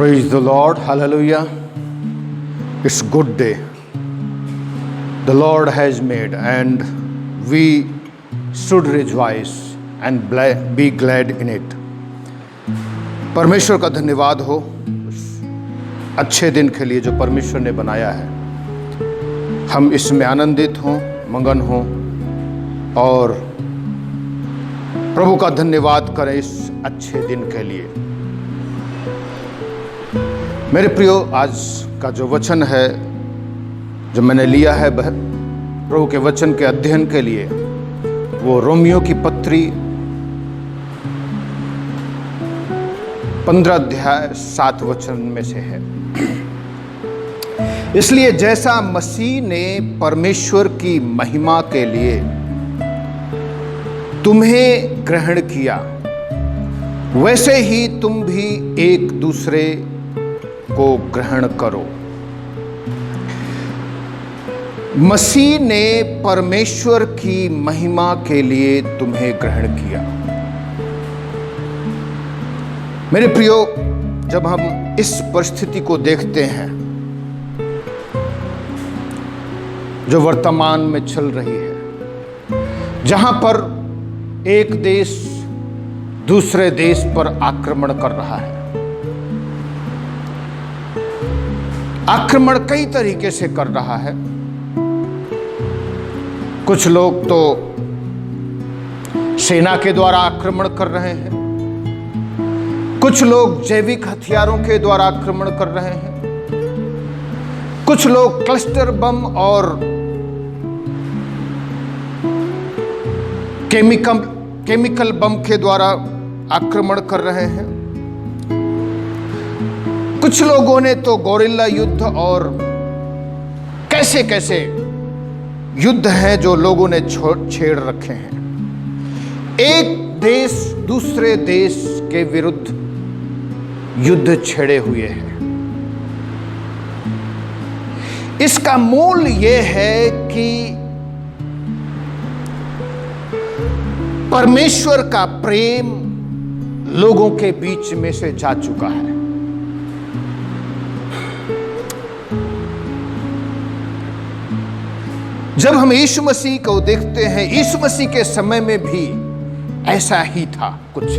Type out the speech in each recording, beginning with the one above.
Praise the Lord. Hallelujah. It's good day. The Lord has made, and we should rejoice and be glad in it. परमेश्वर का धन्यवाद हो अच्छे दिन के लिए जो परमेश्वर ने बनाया है। हम इसमें आनंदित हों, मगन हों और प्रभु का धन्यवाद करें इस अच्छे दिन के लिए। मेरे प्रियो, आज का जो वचन है जो मैंने लिया है प्रभु के वचन के अध्ययन के लिए, वो रोमियो की पत्री 15 अध्याय 7 वचन में से है। इसलिए जैसा मसीह ने परमेश्वर की महिमा के लिए तुम्हें ग्रहण किया, वैसे ही तुम भी एक दूसरे को ग्रहण करो। मसीह ने परमेश्वर की महिमा के लिए तुम्हें ग्रहण किया। मेरे प्रियो, जब हम इस परिस्थिति को देखते हैं जो वर्तमान में चल रही है, जहां पर एक देश दूसरे देश पर आक्रमण कर रहा है। आक्रमण कई तरीके से कर रहा है। कुछ लोग तो सेना के द्वारा आक्रमण कर रहे हैं, कुछ लोग जैविक हथियारों के द्वारा आक्रमण कर रहे हैं, कुछ लोग क्लस्टर बम और केमिकल बम के द्वारा आक्रमण कर रहे हैं। कुछ लोगों ने तो गोरिल्ला युद्ध और कैसे कैसे युद्ध हैं जो लोगों ने छेड़ रखे हैं। एक देश दूसरे देश के विरुद्ध युद्ध छेड़े हुए हैं। इसका मूल यह है कि परमेश्वर का प्रेम लोगों के बीच में से जा चुका है। जब हम यीशु मसीह को देखते हैं, यीशु मसीह के समय में भी ऐसा ही था। कुछ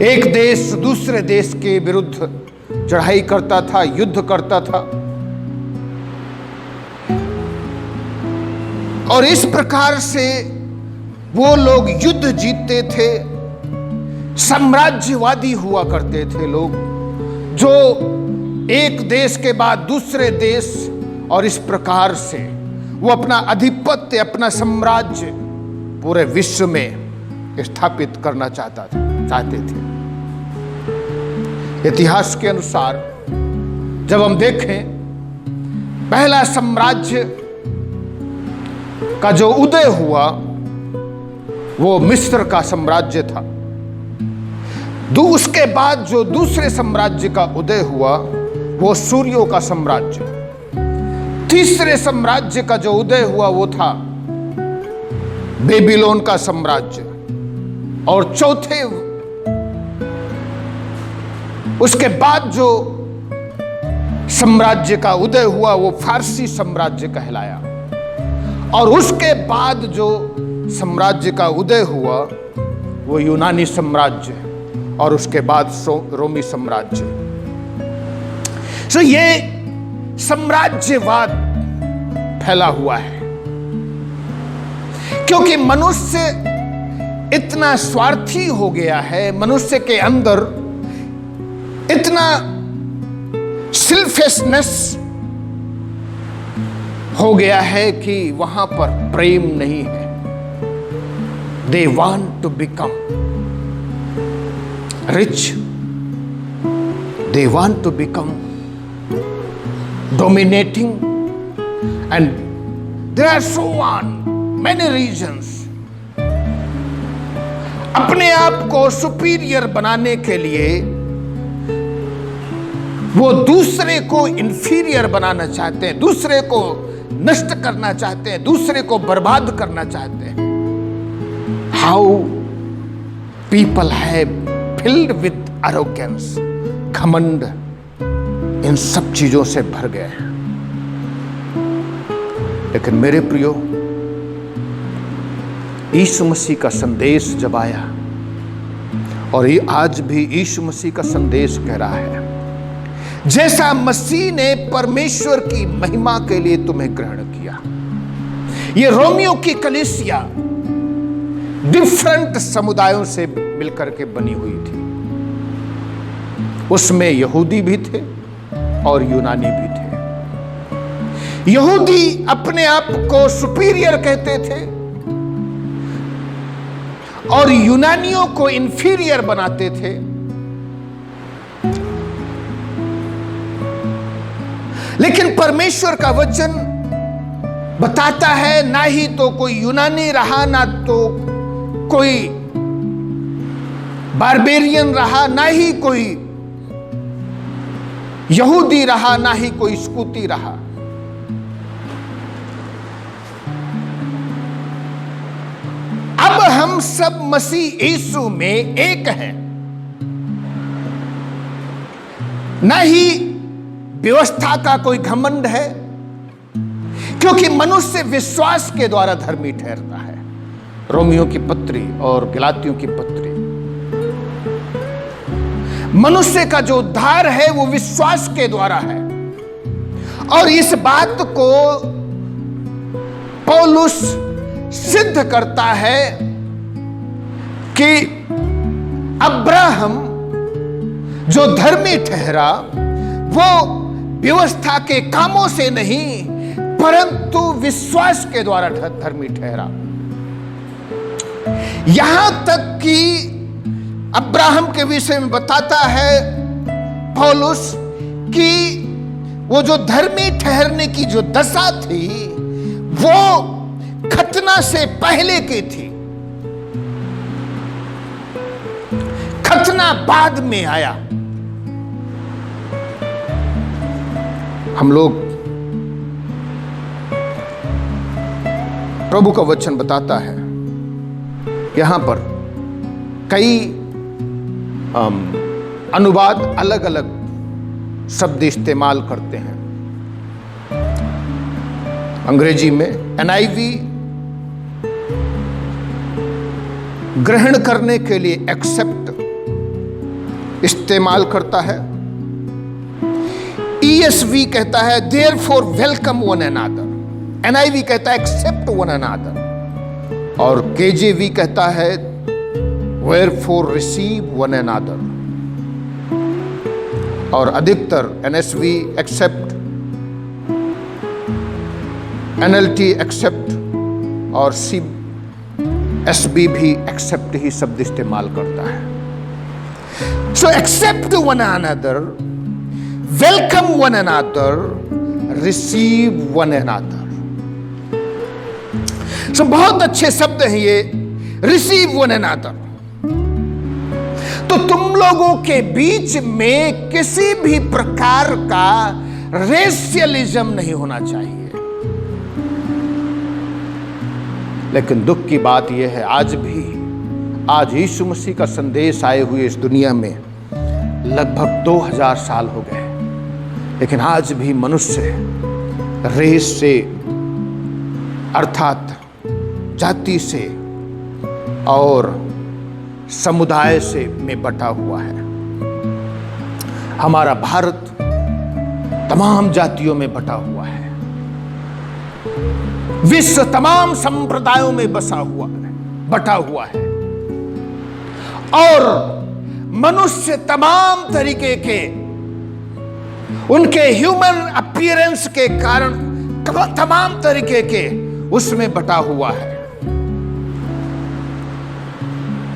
एक देश दूसरे देश के विरुद्ध चढ़ाई करता था, युद्ध करता था, और इस प्रकार से वो लोग युद्ध जीतते थे। साम्राज्यवादी हुआ करते थे लोग, जो एक देश के बाद दूसरे देश, और इस प्रकार से वो अपना आधिपत्य, अपना साम्राज्य पूरे विश्व में स्थापित करना चाहते थे। इतिहास के अनुसार जब हम देखें, पहला साम्राज्य का जो उदय हुआ वो मिस्र का साम्राज्य था। उसके बाद जो दूसरे साम्राज्य का उदय हुआ वो सूर्यों का साम्राज्य। तीसरे साम्राज्य का जो उदय हुआ वो था बेबीलोन का साम्राज्य, और चौथे उसके बाद जो साम्राज्य का उदय हुआ वो फारसी साम्राज्य कहलाया, और उसके बाद जो साम्राज्य का उदय हुआ वो यूनानी साम्राज्य, और उसके बाद रोमी साम्राज्य। तो ये साम्राज्यवाद फैला हुआ है, क्योंकि मनुष्य इतना स्वार्थी हो गया है, मनुष्य के अंदर इतना सेल्फिशनेस हो गया है कि वहां पर प्रेम नहीं है। They want to become rich. They want to become dominating, and there are so on many reasons. अपने आप को सुपीरियर बनाने के लिए वो दूसरे को इंफीरियर बनाना चाहते हैं, दूसरे को नष्ट करना चाहते हैं, दूसरे को बर्बाद करना चाहते हैं। How people have filled with arrogance, घमंड, इन सब चीजों से भर गए हैं। लेकिन मेरे प्रियो, यीशु मसीह का संदेश जब आया, और ये आज भी यीशु मसीह का संदेश कह रहा है, जैसा मसीह ने परमेश्वर की महिमा के लिए तुम्हें ग्रहण किया। ये रोमियो की कलीसिया डिफरेंट समुदायों से मिलकर के बनी हुई थी। उसमें यहूदी भी थे और यूनानी भी थे। यहूदी अपने आप को सुपीरियर कहते थे और यूनानियों को इंफीरियर बनाते थे। लेकिन परमेश्वर का वचन बताता है, ना ही तो कोई यूनानी रहा, ना तो कोई बारबेरियन रहा, ना ही कोई यहूदी रहा, ना ही कोई स्कूती रहा। अब हम सब मसीह यीशु में एक हैं। ना ही व्यवस्था का कोई घमंड है, क्योंकि मनुष्य विश्वास के द्वारा धर्मी ठहरता है। रोमियो की पत्री और गलातियों की पत्री, मनुष्य का जो उद्धार है वो विश्वास के द्वारा है। और इस बात को पौलुस सिद्ध करता है कि अब्राहम जो धर्मी ठहरा वो व्यवस्था के कामों से नहीं परंतु विश्वास के द्वारा धर्मी ठहरा। यहां तक कि अब्राहम के विषय में बताता है पौलुस कि वो जो धर्मी ठहरने की जो दशा थी वो खतना से पहले की थी, खतना बाद में आया। हम लोग, प्रभु का वचन बताता है, यहां पर कई अनुवाद अलग अलग शब्द इस्तेमाल करते हैं। अंग्रेजी में NIV ग्रहण करने के लिए एक्सेप्ट इस्तेमाल करता है। ESV कहता है therefore welcome one another. NIV कहता है एक्सेप्ट वन अनदर। और KJV कहता है वेयरफॉर रिसीव वन अनदर। और अधिकतर NSV एक्सेप्ट, NLT एक्सेप्ट और SB भी एक्सेप्ट ही शब्द इस्तेमाल करता है। So accept one another, welcome one another, receive one another. So बहुत अच्छे शब्द हैं ये, रिसीव वन अनदर। तो तुम लोगों के बीच में किसी भी प्रकार का रेशियलिज्म नहीं होना चाहिए। लेकिन दुख की बात यह है, आज यीशु मसीह का संदेश आए हुए इस दुनिया में लगभग 2000 साल हो गए, लेकिन आज भी मनुष्य रेस से अर्थात जाति से और समुदाय से में बटा हुआ है। हमारा भारत तमाम जातियों में बटा हुआ है, विश्व तमाम संप्रदायों में बटा हुआ है और मनुष्य तमाम तरीके के उनके ह्यूमन अपीयरेंस के कारण तमाम तरीके के उसमें बटा हुआ है।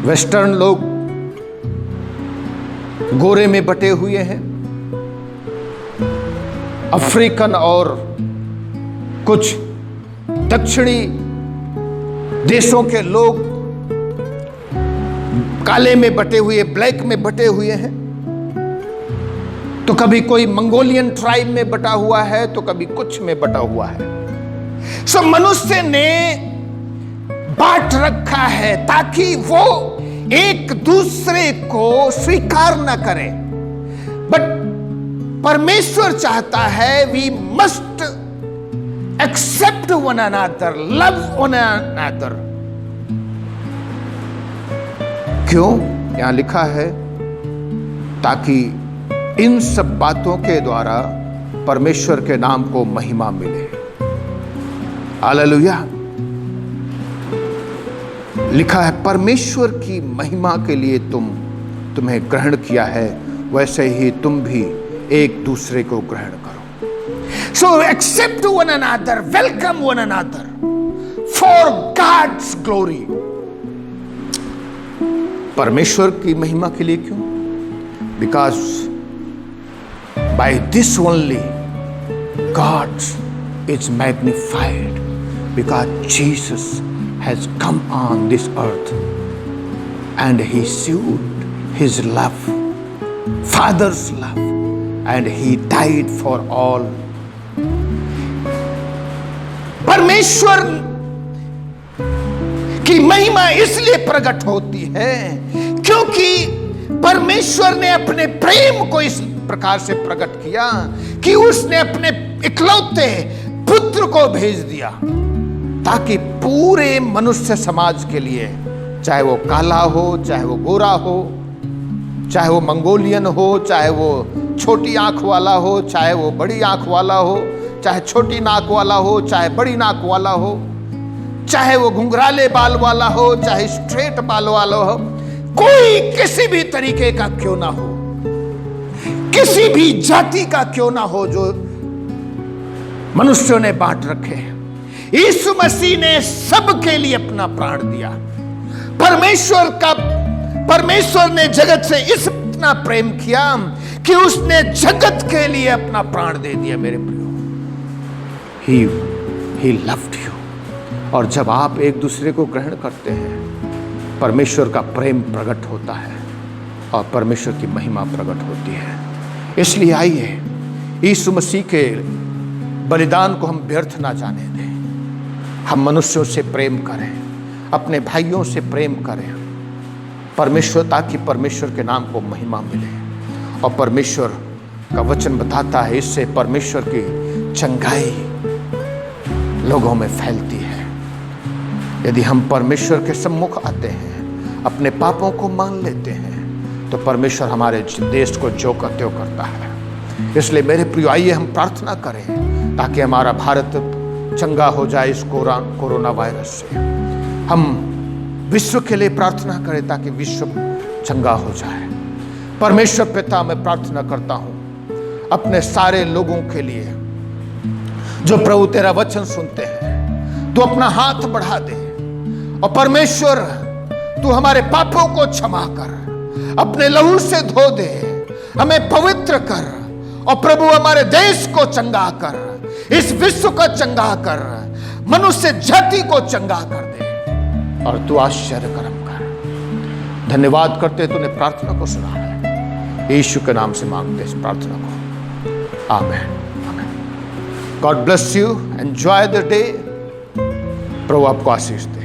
वेस्टर्न लोग गोरे में बटे हुए हैं, अफ्रीकन और कुछ दक्षिणी देशों के लोग काले में बटे हुए, ब्लैक में बटे हुए हैं। तो कभी कोई मंगोलियन ट्राइब में बटा हुआ है तो कभी कुछ में बटा हुआ है। सो मनुष्य ने बांट रखा है ताकि वो एक दूसरे को स्वीकार न करें, बट परमेश्वर चाहता है we must accept one another, love one another. क्यों? यहां लिखा है ताकि इन सब बातों के द्वारा परमेश्वर के नाम को महिमा मिले। हालेलुया। लिखा है परमेश्वर की महिमा के लिए तुम्हें ग्रहण किया है, वैसे ही तुम भी एक दूसरे को ग्रहण करो। So accept one another, welcome one another for God's glory. परमेश्वर की महिमा के लिए क्यों? Because by this only God is magnified, because Jesus has come on this earth and he showed his love, Father's love, and he died for all. परमेश्वर की महिमा इसलिए प्रकट होती है क्योंकि परमेश्वर ने अपने प्रेम को इस प्रकार से प्रकट किया कि उसने अपने इकलौते पुत्र को भेज दिया ताकि पूरे मनुष्य समाज के लिए, चाहे वो काला हो, चाहे वो गोरा हो, चाहे वो मंगोलियन हो, चाहे वो छोटी आंख वाला हो, चाहे वो बड़ी आंख वाला हो, चाहे छोटी नाक वाला हो, चाहे बड़ी नाक वाला हो, चाहे वो घुंघराले बाल वाला हो, चाहे स्ट्रेट बाल वाला हो, कोई किसी भी तरीके का क्यों ना हो, किसी भी जाति का क्यों ना हो, जो मनुष्यों ने बांट रखे। यीशु मसीह ने सबके लिए अपना प्राण दिया। परमेश्वर ने जगत से इतना प्रेम किया कि उसने जगत के लिए अपना प्राण दे दिया। मेरे प्रियो, he loved you। और जब आप एक दूसरे को ग्रहण करते हैं, परमेश्वर का प्रेम प्रकट होता है और परमेश्वर की महिमा प्रकट होती है। इसलिए आइए यीशु मसीह के बलिदान को हम व्यर्थ ना जाने दें। हम मनुष्यों से प्रेम करें, अपने भाइयों से प्रेम करें, परमेश्वर, ताकि परमेश्वर के नाम को महिमा मिले। और परमेश्वर का वचन बताता है इससे परमेश्वर की चंगाई लोगों में फैलती है। यदि हम परमेश्वर के सम्मुख आते हैं, अपने पापों को मान लेते हैं, तो परमेश्वर हमारे देश को जो का त्यों करता है। इसलिए मेरे प्रियो, आइए हम प्रार्थना करें ताकि हमारा भारत चंगा हो जाए इस कोरोना वायरस से। हम विश्व के लिए प्रार्थना करें ताकि विश्व चंगा हो जाए। परमेश्वर पिता, मैं प्रार्थना करता हूं अपने सारे लोगों के लिए जो प्रभु तेरा वचन सुनते हैं। तू अपना हाथ बढ़ा दे और परमेश्वर तू हमारे पापों को क्षमा कर, अपने लहू से धो दे, हमें पवित्र कर और प्रभु हमारे देश को चंगा कर, इस विश्व को चंगा कर, मनुष्य जाति को चंगा कर दे और तू आश्चर्य कर्म कर। धन्यवाद करते तूने प्रार्थना को सुना है। यीशु के नाम से मांगते इस प्रार्थना को, आमीन, आमीन। God bless you, enjoy the day. प्रभु आपको आशीष दे।